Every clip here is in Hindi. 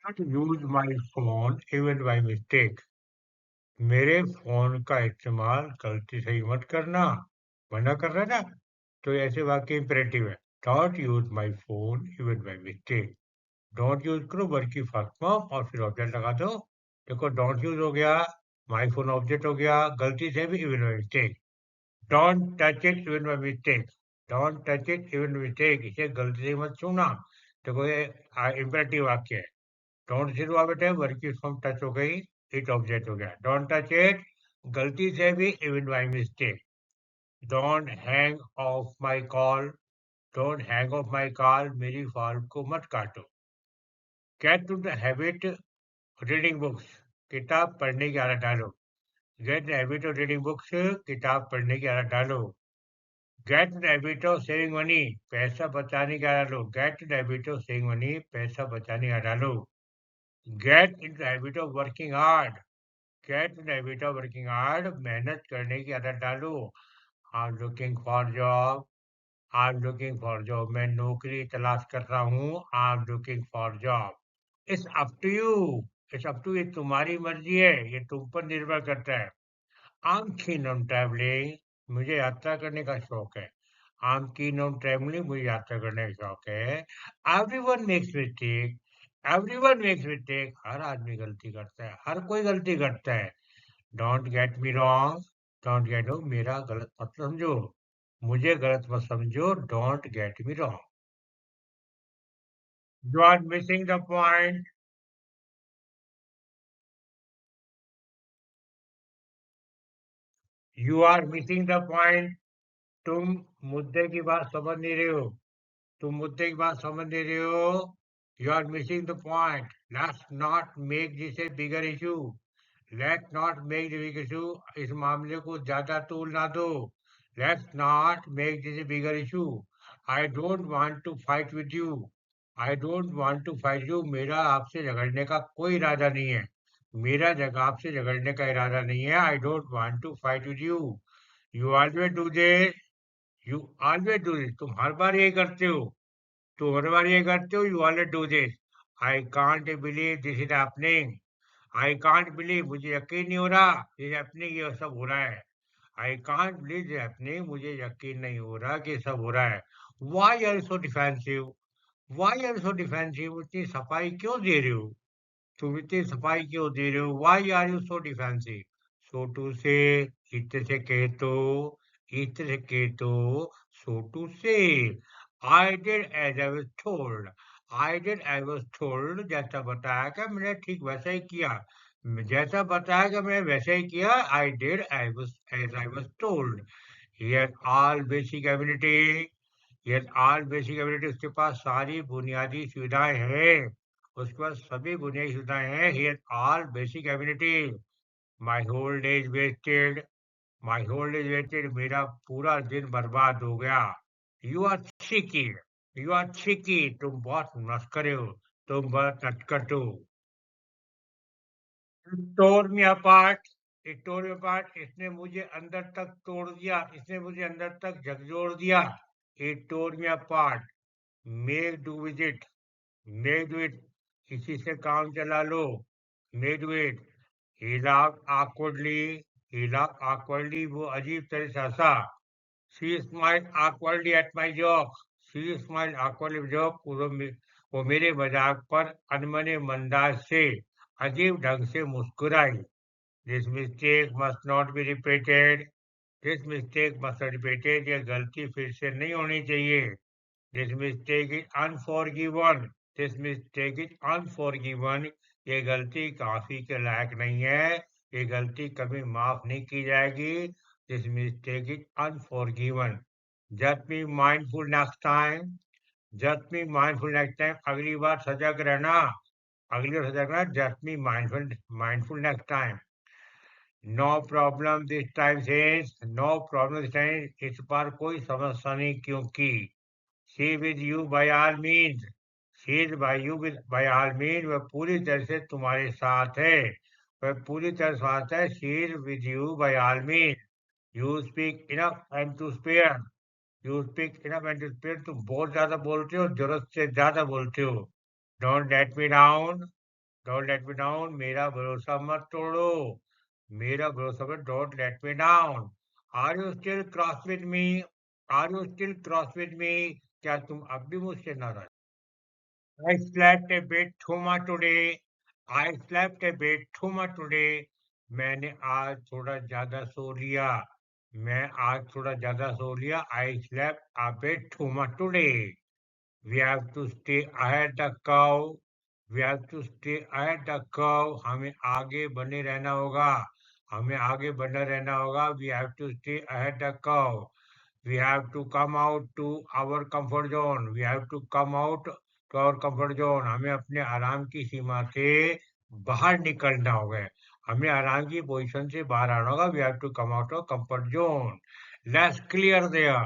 Not use my phone even by mistake. मेरे फोन का इस्तेमाल गलती से ही मत करना। मना कर रहा ना, तो ऐसे वाक्य इंपेरेटिव है। Don't use my phone even by mistake. Don't use करो वर्ड की फर्स्ट फॉर्म और फिर ऑब्जेक्ट लगा दो। देखो डोंट यूज हो गया, माई फोन ऑब्जेक्ट हो गया, गलती से भी even by mistake. Don't touch it even by mistake. Don't touch it even mistake, इसे गलती से ही मत छूना। देखो ये इंपेरेटिव वाक्य है। डोंट से हुआ बेटे, वर्ड की फॉर्म टच हो गई, इट ऑब्जेक्ट हो गया। डोंट टच इट, गलती से भी even by mistake. Don't hang off my call. Don't hang off my call, मेरी कॉल को मत काटो। Get to the habit reading books, किताब पढ़ने की आदत डालो। Get the habit of reading books, किताब पढ़ने की आदत डालो। Get the habit of saving money, पैसा बचाने की आदत डालो। Get the habit of saving money, पैसा बचाने की आदत डालो। Get in the habit of working hard. Get in the habit of working hard, मेहनत करने की आदत डालो। I am looking for job. I am looking for job, मैं नौकरी तलाश कर रहा हूँ। I am looking for job. It's up to you. It's up to, ये तुम्हारी मर्जी है, ये तुम पर निर्भर करता है। I am keen on travelling, मुझे यात्रा करने का शौक है। I am keen on travelling, मुझे यात्रा करने का शौक है। Everyone makes mistake. Everyone makes mistake, हर आदमी गलती करता है, हर कोई गलती करता है। Don't get me wrong. Don't get, मेरा गलत मत समझो, मुझे गलत मत समझो। Don't get me wrong. You are missing the point. You are missing the point. तुम मुद्दे की बात समझ नहीं रहे हो। तुम मुद्दे की बात समझ नहीं रहे हो। You are missing the point. Let's not make this a bigger issue. Let's not make this big issue, इस मामले को ज्यादा तूल ना दो। Let's not make this a bigger issue. I don't want to fight with you. I don't want to fight you, मेरा आपसे झगड़ने का कोई इरादा नहीं है। मेरा जगह आपसे झगड़ने का इरादा नहीं है। I don't want to fight with you. You always do this. You always do this, तुम हर बार यही करते हो। तुम हर बार यही करते हो। You always do this. I can't believe this is happening. I can't believe, मुझे यकीन नहीं हो रहा ये हैपनिंग, ये सब हो रहा है। I can't believe this happening, मुझे यकीन नहीं हो रहा कि ये सब हो रहा है। Why are you so defensive. Why are you so defensive, इतनी सफाई क्यों दे रहे हो। तुम इतनी सफाई क्यों दे रहे हो। Why are you so defensive. So to say, इतने से कहे तो, इतने से कहे तो, so to say. I did as I was told. I did I was told, जैसा बताया क्या मैंने ठीक वैसा ही किया। जैसा बताया कि मैंने वैसा ही किया। I did I was as I was told. He had all basic ability. He had all basic ability, उसके पास सारी बुनियादी सुविधाएं हैं। उसके पास सभी बुनियादी सुविधाएं हैं। He had all basic ability. My whole day is wasted. My whole day is wasted, मेरा पूरा दिन बर्बाद हो गया। You are cheeky. You are cheeky, तुम बहुत मस्करे हो। तुम बहुत नटखट हो। tore me apart। It tore me apart, इसने मुझे अंदर तक तोड़ दिया, इसने मुझे अंदर तक झकझोर दिया। It tore me apart। Make do with it। Make do it, इसी से काम चला लो। Make do it। He laughed awkwardly। He laughed awkwardly, वो अजीब तरह से हंसा। She smiled awkwardly at my joke। She smiled awkwardly at my joke, वो मेरे मजाक पर अनमने मंदाज से, अजीब ढंग से मुस्कुराई। This mistake must not be repeated। This mistake must not be repeated, ये गलती फिर से नहीं होनी चाहिए। This mistake is unforgiven। This mistake is unforgiven, ये गलती काफी के लायक नहीं है। ये गलती कभी माफ नहीं की जाएगी। This mistake is unforgiven। Just be mindful next time। Just be mindful next time, अगली बार सजग रहना। अगली बार सजग रहना। Just be mindful next time। No problem this time says. No problem this time, इस बार कोई समस्या नहीं क्योंकि। She with you by all means. She is by you with by all mean, वह पूरी तरह से तुम्हारे साथ है। वह पूरी तरह साथ है। She is with you by all mean. You speak enough and to spare. You speak enough and to spare, तुम बहुत ज्यादा बोलते हो, जरूरत से ज्यादा बोलते हो। Don't let me down. Don't let me down, मेरा भरोसा मत तोड़ो, मेरा भरोसा मत, don't let me down. Are you still cross with me? Are you still cross with me? क्या तुम अब भी मुझसे नाराज? I slept a bit too much today. I slept a bit too much today. मैंने आज थोड़ा ज़्यादा सो लिया। मैं आज थोड़ा ज़्यादा सो लिया। I slept a bit too much today. We have to stay ahead the curve. We have to stay ahead the curve. हमें आगे बने रहना होगा। हमें आगे बने रहना होगा। We have to stay ahead the curve. We have to come out to our comfort zone. We have to come out to our comfort zone. हमें अपने आराम की सीमा से बाहर निकलना होगा। हमें आराम की पोजीशन से बाहर आना होगा। We have to come out of comfort zone. Let's clear there.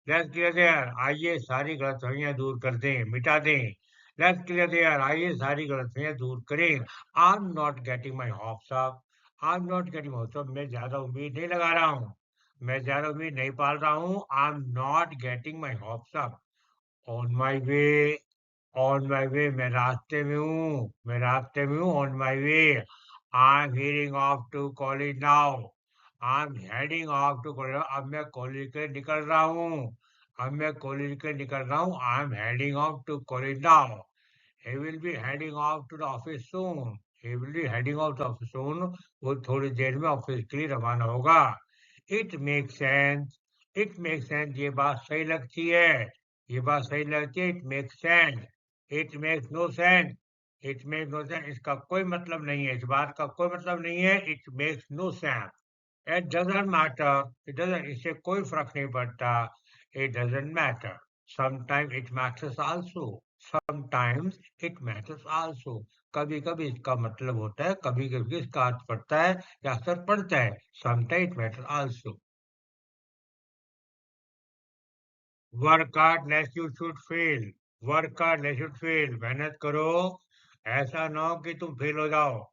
Let's clear there. आइए सारी गलतफहमियां दूर कर दें, मिटा दें। Let's clear there. आइए सारी गलतफहमियां दूर करें। I'm not getting my hopes up. I'm not getting my hopes up. मैं ज्यादा उम्मीद नहीं लगा रहा हूँ। मैं ज़्यादा उम्मीद नहीं पाल रहा हूँ। I am not getting my hopes up. On my way, on my way, मैं रास्ते में हूँ, मैं रास्ते में हूँ, on my way. I am heading off to college now. I am heading off to college. अब मैं कॉलेज के निकल रहा हूँ। अब मैं कॉलेज के निकल रहा हूँ। I am heading off to college now. He will be heading off to the office soon. He will be heading off to office soon. वो थोड़ी देर में ऑफिस के लिए रवाना होगा। It makes sense. It makes sense. ये बात सही लगती है। ये बात सही लगती है। It makes sense. It makes no sense. It makes no sense. इसका कोई मतलब नहीं है। इस बात का कोई मतलब नहीं है। It makes no sense. It doesn't matter. It doesn't. इससे कोई फर्क नहीं पड़ता। It doesn't matter. Sometimes it matters also. Sometimes it matters also. कभी कभी इसका मतलब होता है, कभी कभी इसका अर्थ पड़ता है या असर पड़ता है। Sometimes it matters also. Work hard lest you should fail. Work hard lest you fail. मेहनत करो, ऐसा ना हो कि तुम फेल हो जाओ।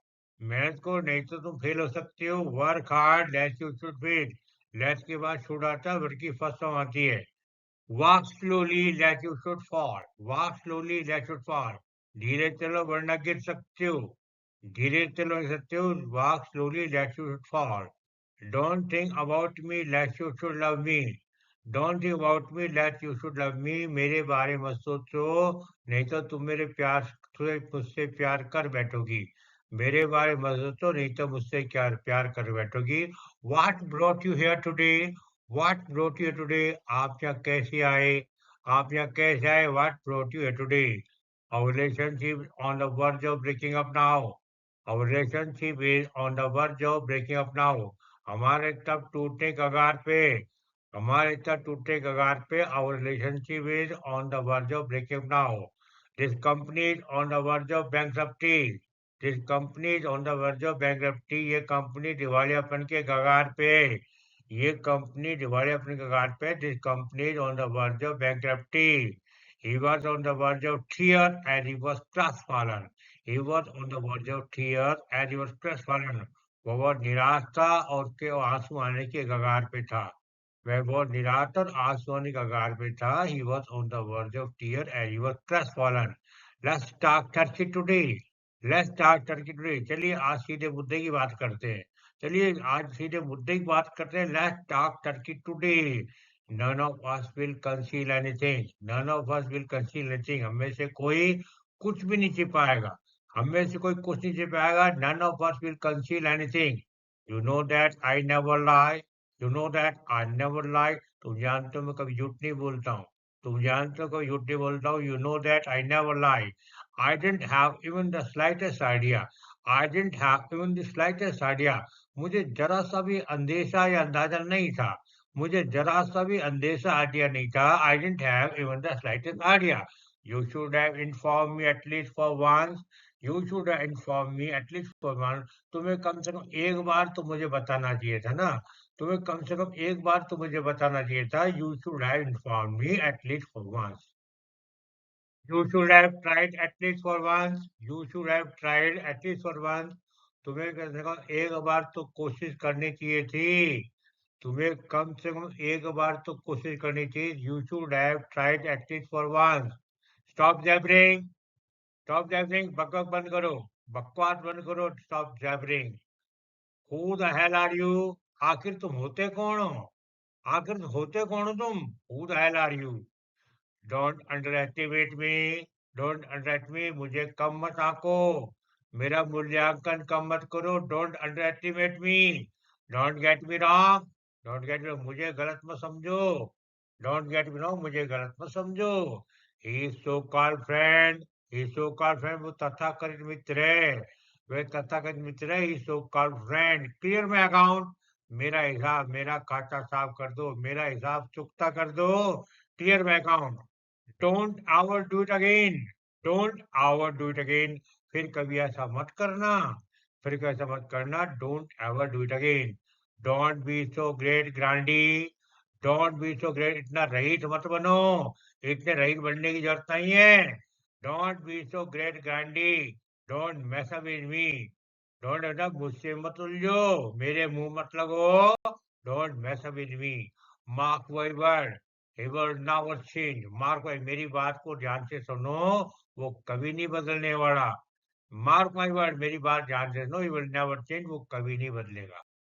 मेहनत करो नहीं तो तुम फेल हो सकते हो। Work hard lest you should fail. Less के बाद शुड आता है, वर्ड की फर्स्ट फॉर्म आती है। Walk slowly lest you should fall. Walk slowly lest you should fall. धीरे चलो वरना गिर सकते हो। धीरे चलो गिर सकते हो। Walk slowly lest you should fall. Don't think about me lest you should love me. Don't think about me lest you should love me. मेरे बारे में मत सोचो, नहीं तो तुम मेरे प्यार तुझे मुझसे प्यार कर बैठोगी। मेरे बारे में मत सोचो, नहीं तो मुझसे क्या प्यार कर बैठोगी। What brought you here today? What brought you today? आप यहाँ कैसे आए? आप यहाँ कैसे आए? What brought you here today? Our relationship on the verge of breaking up now. Our relationship is on the verge of breaking up now. हमारे तब टूटने कगार पे, हमारे तब टूटने कगार पे। Our relationship is on the verge of breaking up now. This company is on the verge of bankruptcy. This company is on the verge of bankruptcy. ये कंपनी दिवालियापन के कगार पे है। ये कंपनी दिवालियापन के कगार पे है। This company is on the verge of bankruptcy. He was on the verge of tears and he was crestfallen. He was on the verge of tears and he was crestfallen. वो बहुत निराश था और उसके आंसू आने के कगार पे था। वह बहुत निराश और आंसू आने के कगार पे था। He was on the verge of tears and he was crestfallen. Let's talk Turkey today. Let's talk Turkey today. चलिए आज सीधे मुद्दे की बात करते हैं। चलिए आज सीधे मुद्दे की बात करते हैं। Let's talk Turkey today. None of us will conceal anything. None of us will conceal anything. हम में से कोई कुछ भी नहीं छिपाएगा। हम में से कोई कुछ नहीं छिपाएगा। None of us will conceal anything. You know that I never lie. You know that I never lie. तुम जानते हो मैं कभी झूठ नहीं बोलता हूँ। तुम जानते हो कभी झूठ नहीं बोलता हूँ। You know that I never lie. I didn't have even the slightest idea. I didn't have even the slightest idea. मुझे जरा सा भी अंदेशा या अंदाजा नहीं था। मुझे जरा सा भी अंदेशा आइडिया नहीं था। I didn't have even the slightest idea. You should have informed me at least for once. You should have informed me at least for once. तुम्हें कम से कम एक बार तो मुझे बताना चाहिए था ना। तुम्हें कम से कम एक बार तो मुझे बताना चाहिए था। You should have informed me at least for once. You should have tried at least for once. You should have tried at least for once. तुम्हें कम से कम एक बार तो कोशिश करनी चाहिए थी। तुम्हें कम से कम एक बार तो कोशिश करनी चाहिए। You should have tried at least for once. Stop jabbering. Stop jabbering. बकवास बंद करो। बकवास बंद करो, stop jabbering. Who the hell are you? आखिर तुम होते कौन हो? आखिर होते कौन हो तुम? Who the hell are you? Don't underestimate me. Don't underestimate, मुझे कम मत आंको। मेरा मूल्यांकन कम मत करो। Don't underestimate me. Don't get me wrong. Don't get me, मुझे गलत मत समझो। डोंट गेट मी रॉन्ग, मुझे गलत मत समझो। He so called friend. He so called friend, वो तथाकथित मित्र है। वे तथाकथित मित्र है। He so called friend clear my account. मेरा हिसाब, मेरा खाता साफ कर दो। मेरा हिसाब चुकता कर दो। Clear my account. Don't ever do it again. Don't ever do it again. फिर कभी ऐसा मत करना। फिर कभी ऐसा मत करना। Don't ever do it again. Don't be so great grandee. Don't be so great, इतना रईस मत बनो। इतने रईस बनने की जरूरत नहीं है। Don't be so great grandee. Don't mess up with me. Don't बेटा मुझसे मत उलझो। मेरे मुंह मत लगो। Don't mess up with me. Mark my word, he will never change। Mark my, मेरी बात को ध्यान से सुनो। वो कभी नहीं बदलने वाला। मार्क माय वर्ड, मेरी बात ध्यान से सुनो, he will never change, वो कभी नहीं बदलेगा।